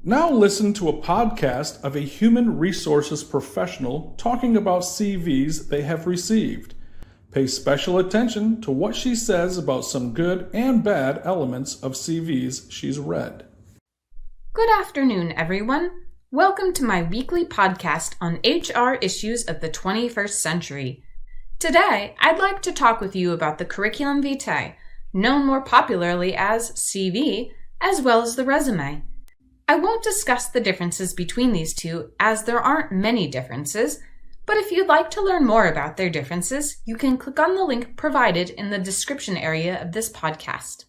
Now listen to a podcast of a human resources professional talking about CVs they have received. Pay special attention to what she says about some good and bad elements of CVs she's read. Good afternoon, everyone. Welcome to my weekly podcast on HR issues of the 21st century. Today, I'd like to talk with you about the curriculum vitae, known more popularly as CV, as well as the resume. I won't discuss the differences between these two, as there aren't many differences, but if you'd like to learn more about their differences, you can click on the link provided in the description area of this podcast.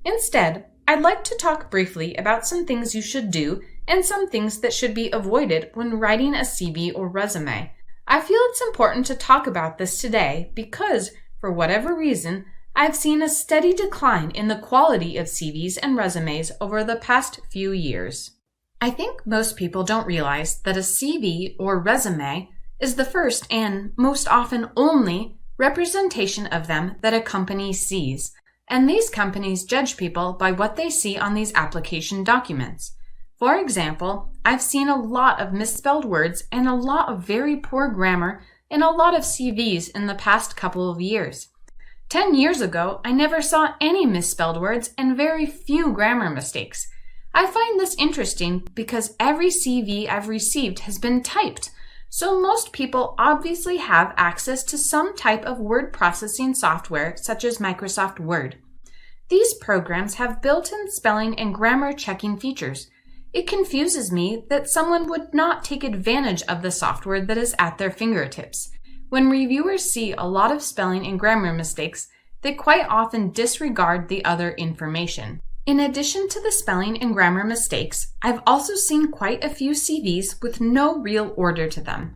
Instead, I'd like to talk briefly about some things you should do and some things that should be avoided when writing a CV or resume. I feel it's important to talk about this today because, for whatever reason, I've seen a steady decline in the quality of CVs and resumes over the past few years. I think most people don't realize that a CV or resume is the first and most often only representation of them that a company sees, and these companies judge people by what they see on these application documents. For example, I've seen a lot of misspelled words and a lot of very poor grammar in a lot of CVs in the past couple of years. 10 years ago, I never saw any misspelled words and very few grammar mistakes. I find this interesting because every CV I've received has been typed, so most people obviously have access to some type of word processing software such as Microsoft Word. These programs have built-in spelling and grammar checking features. It confuses me that someone would not take advantage of the software that is at their fingertips. When reviewers see a lot of spelling and grammar mistakes, they quite often disregard the other information. In addition to the spelling and grammar mistakes, I've also seen quite a few CVs with no real order to them.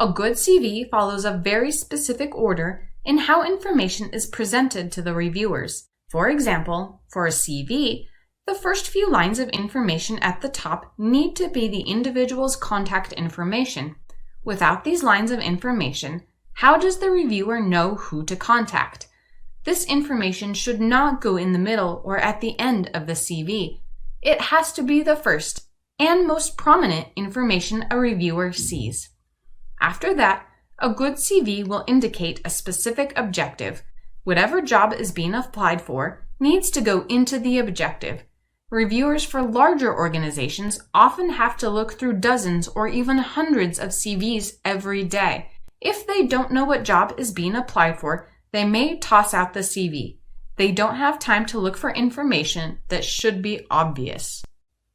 A good CV follows a very specific order in how information is presented to the reviewers. For example, for a CV, the first few lines of information at the top need to be the individual's contact information. Without these lines of information, how does the reviewer know who to contact? This information should not go in the middle or at the end of the CV. It has to be the first and most prominent information a reviewer sees. After that, a good CV will indicate a specific objective. Whatever job is being applied for needs to go into the objective. Reviewers for larger organizations often have to look through dozens or even hundreds of CVs every day. If they don't know what job is being applied for, they may toss out the CV. They don't have time to look for information that should be obvious.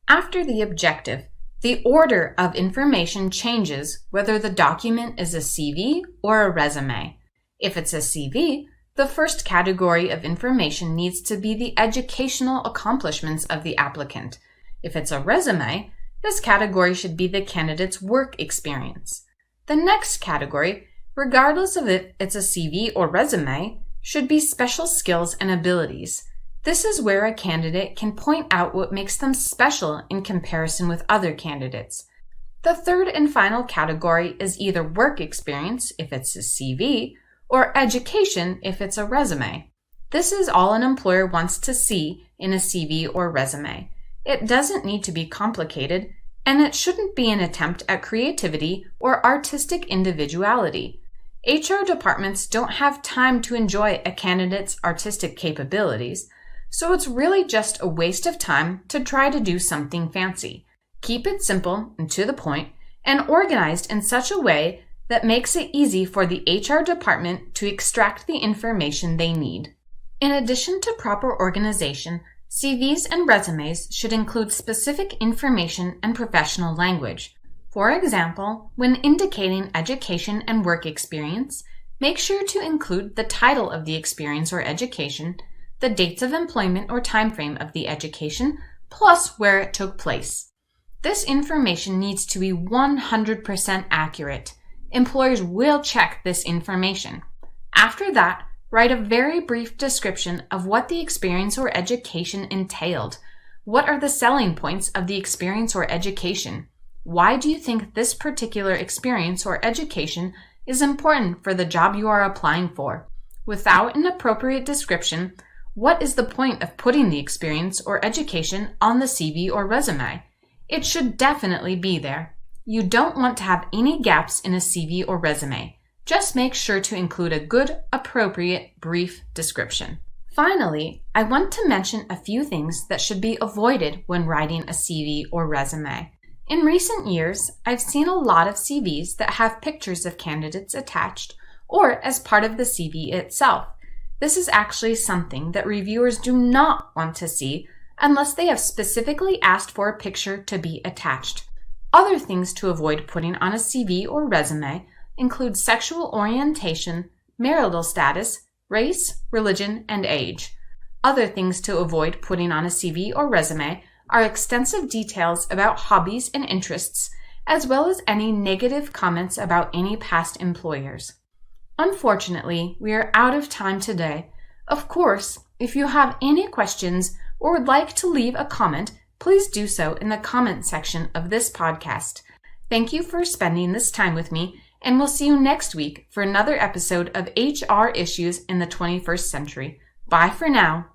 After the objective, the order of information changes whether the document is a CV or a resume. If it's a CV, the first category of information needs to be the educational accomplishments of the applicant. If it's a resume, this category should be the candidate's work experience. The next category, regardless of if it's a CV or resume, should be special skills and abilities. This is where a candidate can point out what makes them special in comparison with other candidates. The third and final category is either work experience, if it's a CV, or education, if it's a resume. This is all an employer wants to see in a CV or resume. It doesn't need to be complicated, and it shouldn't be an attempt at creativity or artistic individuality. HR departments don't have time to enjoy a candidate's artistic capabilities, so it's really just a waste of time to try to do something fancy. Keep it simple and to the point, and organized in such a way that makes it easy for the HR department to extract the information they need. In addition to proper organization, CVs and resumes should include specific information and professional language. For example, when indicating education and work experience, make sure to include the title of the experience or education, the dates of employment or time frame of the education, plus where it took place. This information needs to be 100% accurate. Employers will check this information. After that, write a very brief description of what the experience or education entailed. What are the selling points of the experience or education? Why do you think this particular experience or education is important for the job you are applying for? Without an appropriate description, what is the point of putting the experience or education on the CV or resume? It should definitely be there. You don't want to have any gaps in a CV or resume. Just make sure to include a good, appropriate, brief description. Finally, I want to mention a few things that should be avoided when writing a CV or resume. In recent years, I've seen a lot of CVs that have pictures of candidates attached or as part of the CV itself. This is actually something that reviewers do not want to see unless they have specifically asked for a picture to be attached. Other things to avoid putting on a CV or resume include sexual orientation, marital status, race, religion, and age. Other things to avoid putting on a CV or resume are extensive details about hobbies and interests, as well as any negative comments about any past employers. Unfortunately, we are out of time today. Of course, if you have any questions or would like to leave a comment, please do so in the comment section of this podcast. Thank you for spending this time with me, and we'll see you next week for another episode of HR Issues in the 21st Century. Bye for now.